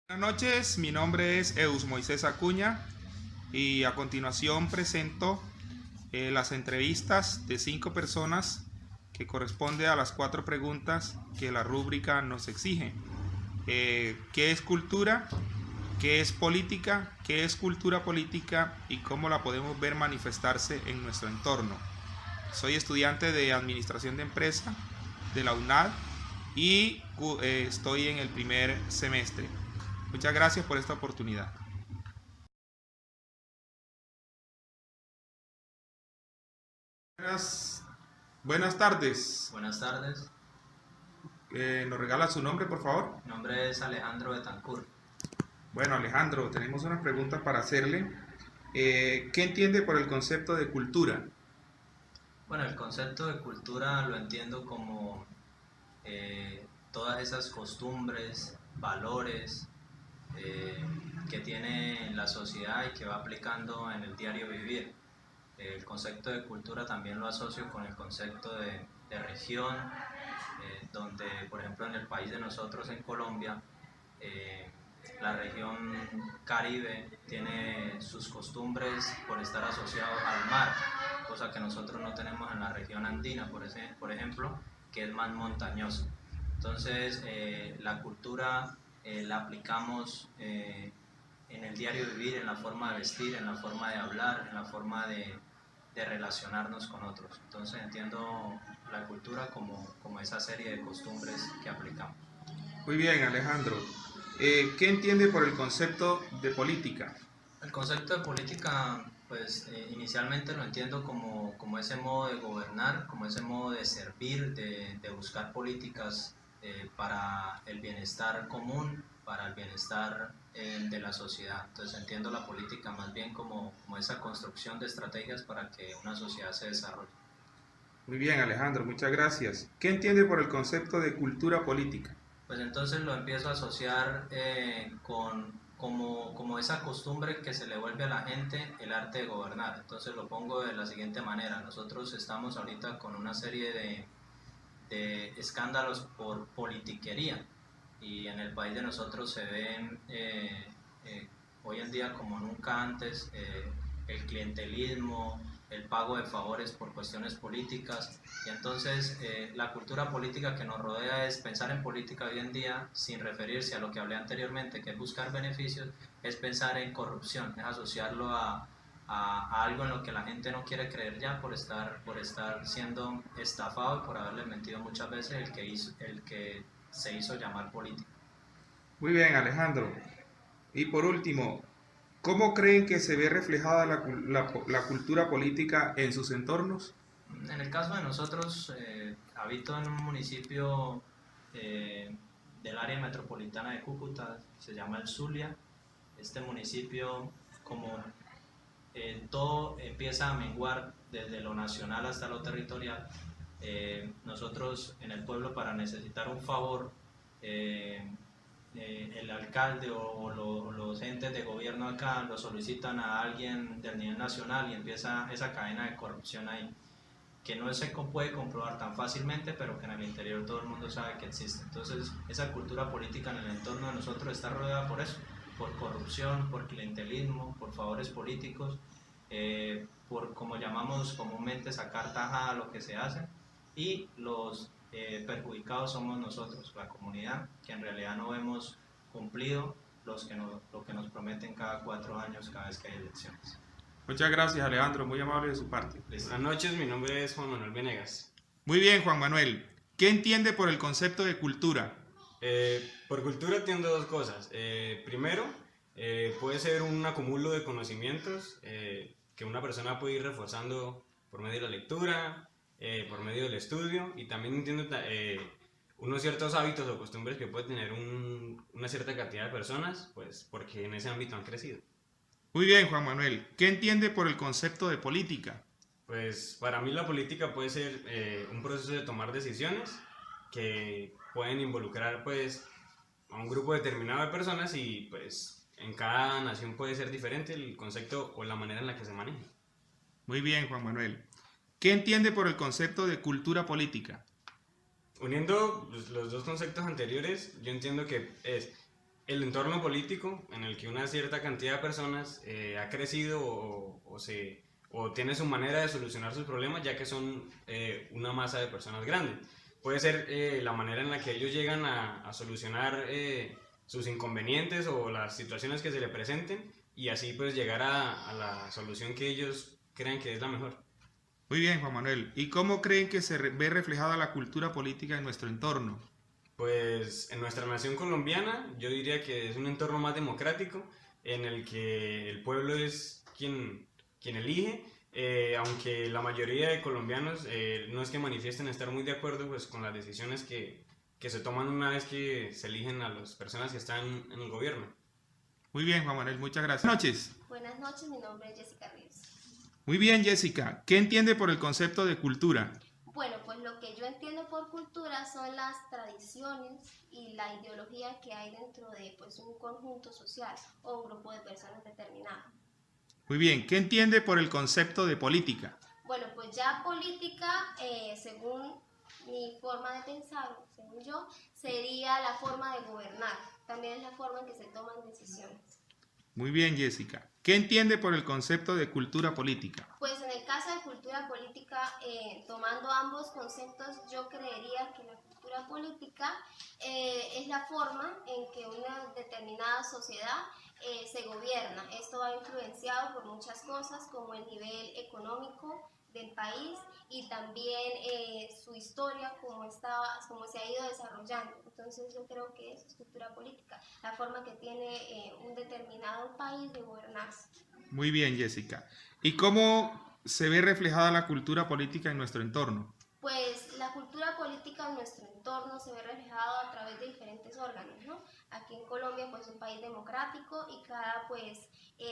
Buenas noches, mi nombre es Eus Moisés Acuña y a continuación presento las entrevistas de 5 personas que corresponde a las 4 preguntas que la rúbrica nos exige. ¿Qué es cultura? ¿Qué es política? ¿Qué es cultura política? ¿Y cómo la podemos ver manifestarse en nuestro entorno? Soy estudiante de Administración de Empresa de la UNAD y estoy en el primer semestre. Muchas gracias por esta oportunidad. Buenas tardes. Buenas tardes, ¿Nos regala su nombre, por favor? mi nombre es Alejandro Betancourt. Bueno, Alejandro, tenemos una pregunta para hacerle. ¿Qué entiende por el concepto de cultura? Bueno, el concepto de cultura lo entiendo como todas esas costumbres, valores que tiene la sociedad y que va aplicando en el diario vivir. El concepto de cultura también lo asocio con el concepto de región, donde, por ejemplo, en el país de nosotros, en Colombia, eh, la región Caribe tiene sus costumbres por estar asociado al mar, cosa que nosotros no tenemos en la región andina, por ejemplo, que es más montañosa. Entonces, la cultura la aplicamos en el diario vivir, en la forma de vestir, en la forma de hablar, en la forma de relacionarnos con otros. Entonces, entiendo la cultura como esa serie de costumbres que aplicamos. Muy bien, Alejandro. ¿Qué entiende por el concepto de política? El concepto de política, pues inicialmente lo entiendo como ese modo de gobernar, como ese modo de servir, de buscar políticas para el bienestar común, para el bienestar de la sociedad. Entonces entiendo la política más bien como esa construcción de estrategias para que una sociedad se desarrolle. Muy bien, Alejandro, muchas gracias. ¿Qué entiende por el concepto de cultura política? Pues entonces lo empiezo a asociar como esa costumbre que se le vuelve a la gente el arte de gobernar. Entonces lo pongo de la siguiente manera. Nosotros estamos ahorita con una serie de escándalos por politiquería y en el país de nosotros se ven hoy en día como nunca antes el clientelismo, el pago de favores por cuestiones políticas y entonces la cultura política que nos rodea es pensar en política hoy en día sin referirse a lo que hablé anteriormente, que es buscar beneficios, es pensar en corrupción, es asociarlo a algo en lo que la gente no quiere creer ya por estar siendo estafado y por haberle mentido muchas veces el que se hizo llamar político. Muy bien, Alejandro. Y por último, ¿cómo creen que se ve reflejada la cultura política en sus entornos? En el caso de nosotros, habito en un municipio del área metropolitana de Cúcuta, se llama el Zulia. Este municipio, como todo empieza a menguar desde lo nacional hasta lo territorial, nosotros en el pueblo para necesitar un favor, eh, el alcalde o los entes de gobierno acá lo solicitan a alguien del nivel nacional y empieza esa cadena de corrupción ahí que no se puede comprobar tan fácilmente, pero que en el interior todo el mundo sabe que existe. Entonces, esa cultura política en el entorno de nosotros está rodeada por eso, por corrupción, por clientelismo, por favores políticos, por, como llamamos comúnmente, sacar taja a lo que se hace, y los perjudicados somos nosotros, la comunidad, que en realidad no hemos cumplido lo que nos prometen cada 4 años, cada vez que hay elecciones. Muchas gracias, Alejandro, muy amable de su parte. Buenas noches, mi nombre es Juan Manuel Venegas. Muy bien, Juan Manuel. ¿Qué entiende por el concepto de cultura? Por cultura entiendo dos cosas. Primero, puede ser un acumulo de conocimientos que una persona puede ir reforzando por medio de la lectura, por medio del estudio, y también entiendo unos ciertos hábitos o costumbres que puede tener una cierta cantidad de personas, pues porque en ese ámbito han crecido. Muy bien, Juan Manuel. ¿Qué entiende por el concepto de política? Pues para mí la política puede ser un proceso de tomar decisiones que pueden involucrar pues a un grupo determinado de personas y pues en cada nación puede ser diferente el concepto o la manera en la que se maneja. Muy bien, Juan Manuel. ¿Qué entiende por el concepto de cultura política? Uniendo pues, los dos conceptos anteriores, yo entiendo que es el entorno político en el que una cierta cantidad de personas ha crecido o tiene su manera de solucionar sus problemas, ya que son una masa de personas grandes. Puede ser la manera en la que ellos llegan a solucionar sus inconvenientes o las situaciones que se le presenten, y así pues llegar a la solución que ellos crean que es la mejor. Muy bien, Juan Manuel. ¿Y cómo creen que se ve reflejada la cultura política en nuestro entorno? Pues en nuestra nación colombiana yo diría que es un entorno más democrático en el que el pueblo es quien elige, aunque la mayoría de colombianos no es que manifiesten estar muy de acuerdo pues, con las decisiones que se toman una vez que se eligen a las personas que están en el gobierno. Muy bien, Juan Manuel, muchas gracias. Buenas noches. Buenas noches, mi nombre es Jessica Ríos. Muy bien, Jessica. ¿Qué entiende por el concepto de cultura? Bueno, pues lo que yo entiendo por cultura son las tradiciones y la ideología que hay dentro de pues, un conjunto social o un grupo de personas determinado. Muy bien. ¿Qué entiende por el concepto de política? Bueno, pues ya política, según mi forma de pensar, según yo, sería la forma de gobernar. También es la forma en que se toman decisiones. Muy bien, Jessica. ¿Qué entiende por el concepto de cultura política? Pues en el caso de cultura política, tomando ambos conceptos, yo creería que la cultura política es la forma en que una determinada sociedad se gobierna. Esto va influenciado por muchas cosas como el nivel económico del país y también su historia, cómo se ha ido desarrollando. Entonces yo creo que eso es cultura política, la forma que tiene un determinado país de gobernarse. Muy bien, Jessica. ¿Y cómo se ve reflejada la cultura política en nuestro entorno? Pues la cultura política en nuestro entorno se ve reflejado a través de diferentes órganos, ¿no? Aquí en Colombia pues es un país democrático y cada pues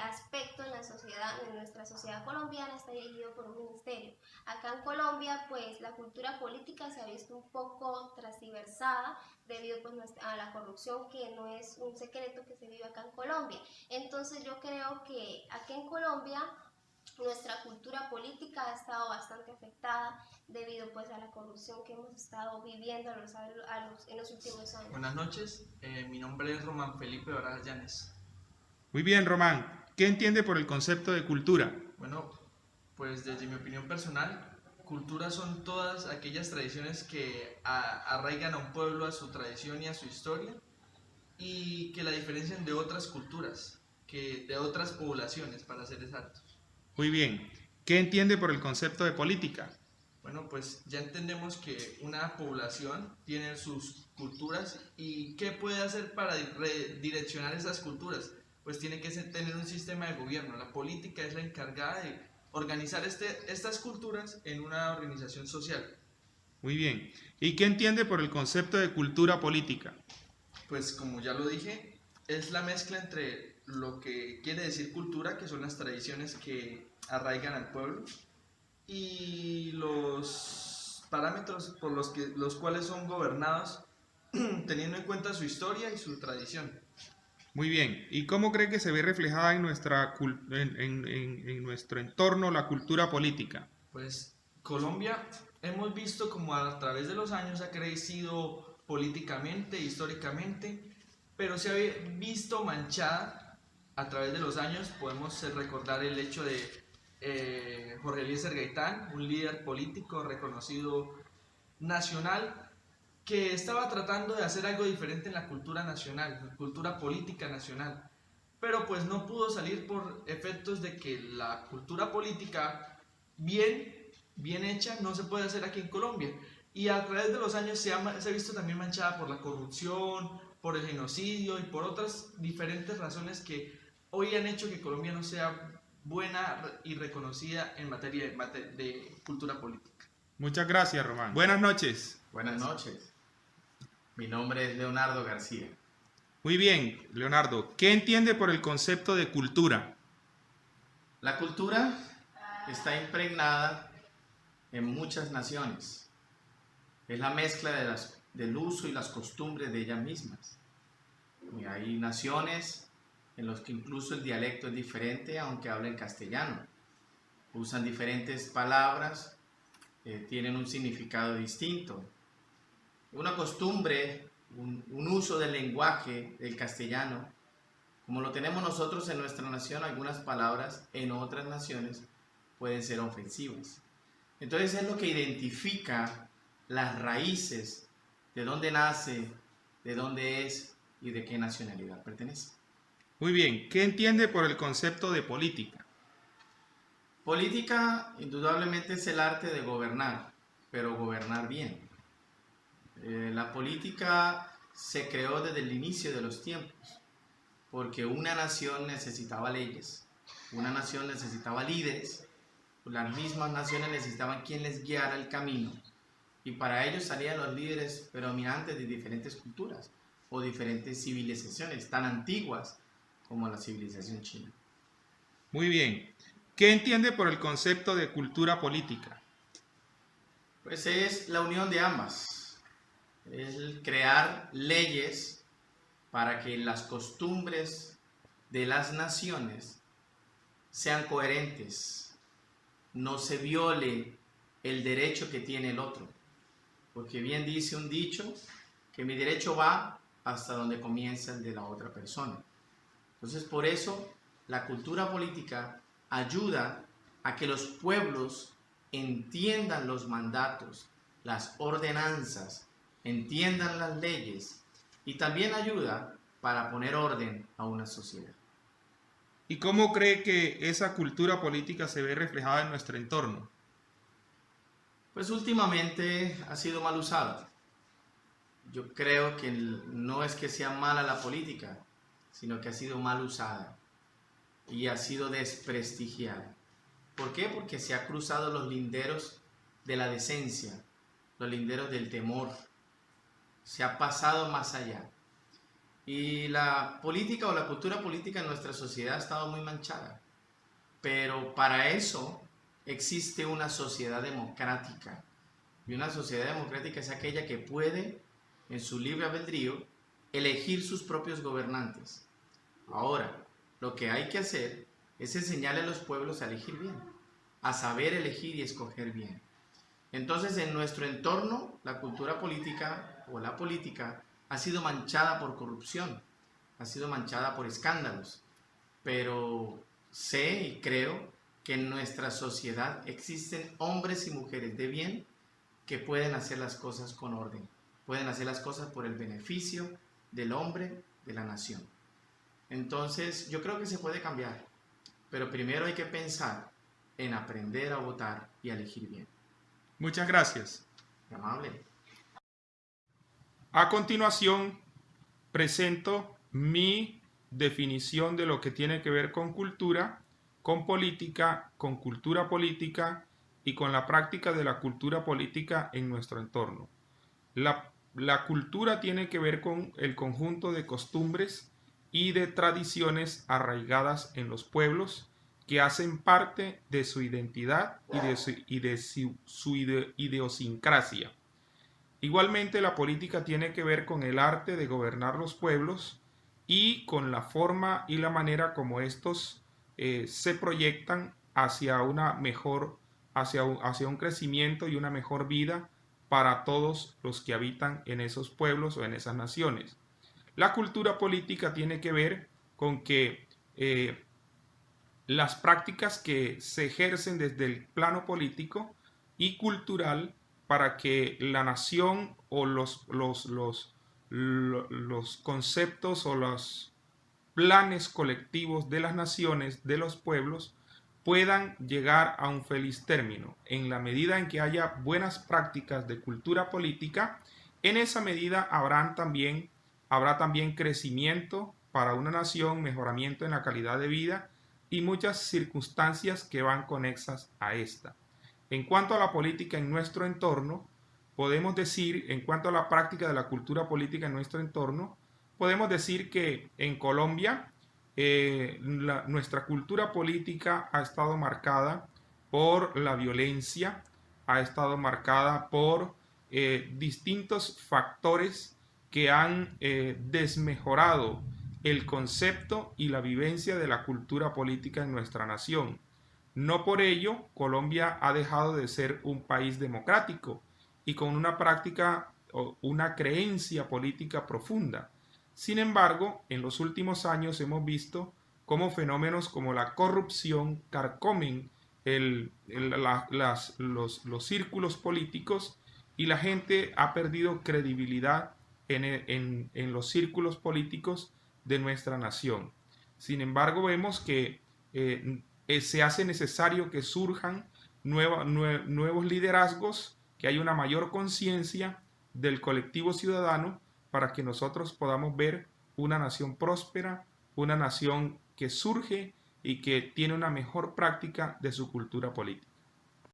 aspecto en la sociedad, en nuestra sociedad colombiana está dirigido por un ministerio. Acá en Colombia pues la cultura política se ha visto un poco transversada debido pues a la corrupción, que no es un secreto que se vive acá en Colombia. Entonces yo creo que aquí en Colombia nuestra cultura política ha estado bastante afectada debido pues a la corrupción que hemos estado viviendo en los últimos años. Buenas noches, mi nombre es Román Felipe Barajas Llanes. Muy bien, Román. ¿Qué entiende por el concepto de cultura? Bueno, pues desde mi opinión personal, cultura son todas aquellas tradiciones que arraigan a un pueblo, a su tradición y a su historia, y que la diferencian de otras culturas, de otras poblaciones, para ser exactos. Muy bien. ¿Qué entiende por el concepto de política? Bueno, pues ya entendemos que una población tiene sus culturas y ¿qué puede hacer para redireccionar esas culturas? Pues tiene que tener un sistema de gobierno. La política es la encargada de organizar estas culturas en una organización social. Muy bien. ¿Y qué entiende por el concepto de cultura política? Pues como ya lo dije, es la mezcla entre lo que quiere decir cultura, que son las tradiciones que arraigan al pueblo, y los parámetros por los cuales son gobernados, teniendo en cuenta su historia y su tradición. Muy bien. ¿Y cómo cree que se ve reflejada en nuestro entorno la cultura política? Pues Colombia hemos visto como a través de los años ha crecido políticamente, históricamente, pero se ha visto manchada a través de los años. Podemos recordar el hecho de Jorge Eliezer Gaitán, un líder político reconocido nacional, que estaba tratando de hacer algo diferente en la cultura nacional, la cultura política nacional, pero pues no pudo salir por efectos de que la cultura política bien hecha no se puede hacer aquí en Colombia, y a través de los años se ha visto también manchada por la corrupción, por el genocidio y por otras diferentes razones que hoy han hecho que Colombia no sea buena y reconocida en materia de cultura política. Muchas gracias, Román. Buenas noches. Buenas noches. Mi nombre es Leonardo García. Muy bien, Leonardo. ¿Qué entiende por el concepto de cultura? La cultura está impregnada en muchas naciones. Es la mezcla del uso y las costumbres de ellas mismas. Y hay naciones en las que incluso el dialecto es diferente, aunque hablen castellano. Usan diferentes palabras, tienen un significado distinto. Una costumbre un uso del lenguaje del castellano, como lo tenemos nosotros en nuestra nación, algunas palabras en otras naciones pueden ser ofensivas. Entonces es lo que identifica las raíces, de dónde nace, de dónde es y de qué nacionalidad pertenece. Muy bien, ¿qué entiende por el concepto de política? Política indudablemente es el arte de gobernar, pero gobernar bien. La política se creó desde el inicio de los tiempos, porque una nación necesitaba leyes, una nación necesitaba líderes, las mismas naciones necesitaban quien les guiara el camino, y para ello salían los líderes predominantes de diferentes culturas o diferentes civilizaciones, tan antiguas como la civilización china. Muy bien, ¿qué entiende por el concepto de cultura política? Pues es la unión de ambas, es el crear leyes para que las costumbres de las naciones sean coherentes, no se viole el derecho que tiene el otro, porque bien dice un dicho que mi derecho va hasta donde comienza el de la otra persona. Entonces por eso la cultura política ayuda a que los pueblos entiendan los mandatos, las ordenanzas, entiendan las leyes y también ayuda para poner orden a una sociedad. ¿Y cómo cree que esa cultura política se ve reflejada en nuestro entorno? Pues últimamente ha sido mal usada. Yo creo que no es que sea mala la política, sino que ha sido mal usada y ha sido desprestigiada. ¿Por qué? Porque se ha cruzado los linderos de la decencia, los linderos del temor. Se ha pasado más allá. Y la política o la cultura política en nuestra sociedad ha estado muy manchada. Pero para eso existe una sociedad democrática. Y una sociedad democrática es aquella que puede, en su libre albedrío, elegir sus propios gobernantes. Ahora, lo que hay que hacer es enseñarle a los pueblos a elegir bien, a saber elegir y escoger bien. Entonces, en nuestro entorno, la cultura política o la política ha sido manchada por corrupción, ha sido manchada por escándalos, pero sé y creo que en nuestra sociedad existen hombres y mujeres de bien que pueden hacer las cosas con orden, pueden hacer las cosas por el beneficio del hombre, de la nación. Entonces, yo creo que se puede cambiar, pero primero hay que pensar en aprender a votar y a elegir bien. Muchas gracias. Amable. A continuación, presento mi definición de lo que tiene que ver con cultura, con política, con cultura política y con la práctica de la cultura política en nuestro entorno. La cultura tiene que ver con el conjunto de costumbres y de tradiciones arraigadas en los pueblos que hacen parte de su identidad y de su idiosincrasia. Igualmente, la política tiene que ver con el arte de gobernar los pueblos y con la forma y la manera como estos se proyectan hacia una mejor, hacia un crecimiento y una mejor vida para todos los que habitan en esos pueblos o en esas naciones. La cultura política tiene que ver con que las prácticas que se ejercen desde el plano político y cultural para que la nación o los conceptos o los planes colectivos de las naciones, de los pueblos, puedan llegar a un feliz término. En la medida en que haya buenas prácticas de cultura política, en esa medida habrá también crecimiento para una nación, mejoramiento en la calidad de vida y muchas circunstancias que van conexas a esta. En cuanto a la política en nuestro entorno, podemos decir, en cuanto a la práctica de la cultura política en nuestro entorno, podemos decir que en Colombia nuestra cultura política ha estado marcada por la violencia, ha estado marcada por distintos factores que han desmejorado el concepto y la vivencia de la cultura política en nuestra nación. No por ello, Colombia ha dejado de ser un país democrático y con una práctica una creencia política profunda. Sin embargo, en los últimos años hemos visto cómo fenómenos como la corrupción carcomen los círculos políticos, y la gente ha perdido credibilidad en los círculos políticos de nuestra nación. Sin embargo, vemos que se hace necesario que surjan nuevos liderazgos, que haya una mayor conciencia del colectivo ciudadano para que nosotros podamos ver una nación próspera, una nación que surge y que tiene una mejor práctica de su cultura política.